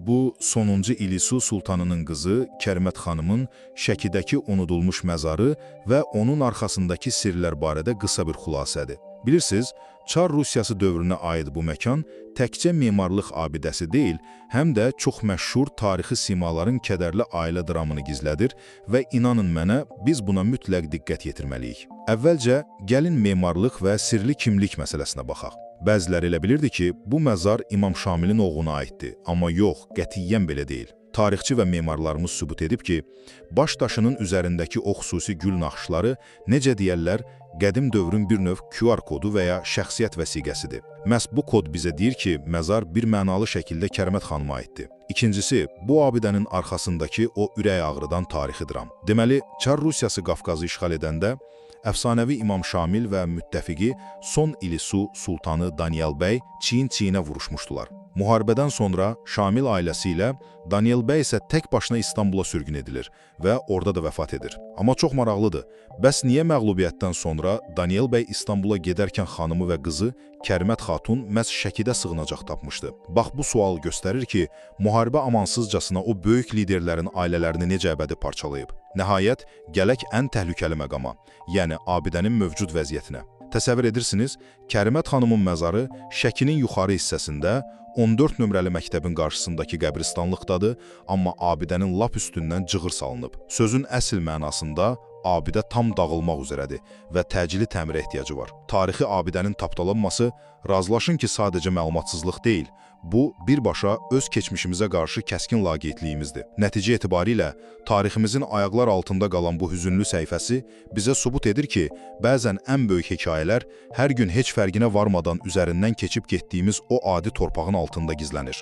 bu sonuncu İlisu Sultanının qızı Kərimət xanımın Şəkidəki unudulmuş məzarı və onun arxasındakı sirlər barədə qısa bir xülasədir. Bilirsiniz, Çar Rusiyası dövrünə aid bu məkan təkcə memarlıq abidəsi deyil, həm də çox məşhur tarixi simaların kədərli ailə dramını gizlədir və inanın mənə, biz buna mütləq diqqət yetirməliyik. Əvvəlcə, gəlin memarlıq və sirli kimlik məsələsinə baxaq. Bəziləri elə bilirdi ki, bu məzar İmam Şamilin oğluna aiddir, amma yox, qətiyyən belə deyil. Tarixçi və memarlarımız sübut edib ki, baş daşının üzərindəki o xüsusi gül naxışları, necə deyərlər, qədim dövrün bir növ QR kodu və ya şəxsiyyət vəsiqəsidir. Məhz bu kod bizə deyir ki, məzar bir mənalı şəkildə Kərimət xanıma aiddir. İkincisi, bu abidənin arxasındakı o ürək ağrıdan tarixi dram. Deməli, Çar Rusiyası Qafqazı işğal edəndə, əfsanəvi İmam Şamil və müttəfiqi son İlisu Sultanı Daniel bəy çiyin-çiyinə vuruşmuşdular. Müharibədən sonra Şamil ailəsi ilə Daniel bəy isə tək başına İstanbula sürgün edilir və orada da vəfat edir. Amma çox maraqlıdır, bəs niyə məğlubiyyətdən sonra Daniel bəy İstanbula gedərkən xanımı və qızı Kərimət xatun məhz Şəkidə sığınacaq tapmışdı? Bax, bu sual göstərir ki, müharibə amansızcasına o böyük liderlərin ailələrini necə əbədi parçalayıb. Nəhayət, gələk ən təhlükəli məqama, yəni abidənin mövcud vəziyyətinə. Təsəvvür edirsiniz, Kərimət xanımın məzarı Şəkinin yuxarı hissəsində 14 nömrəli məktəbin qarşısındakı qəbristanlıqdadır, amma abidənin lap üstündən cığır salınıb. Sözün əsl mənasında abidə tam dağılmaq üzrədir və təcili təmirə ehtiyacı var. Tarixi abidənin tapdalanması, razılaşın ki, sadəcə məlumatsızlıq deyil, bu, birbaşa öz keçmişimizə qarşı kəskin laqeydliyimizdir. Nəticə etibarilə, tariximizin ayaqlar altında qalan bu hüzünlü səhifəsi bizə sübut edir ki, bəzən ən böyük hekayələr hər gün heç fərqinə varmadan üzərindən keçib getdiyimiz o adi torpağın altında gizlənir.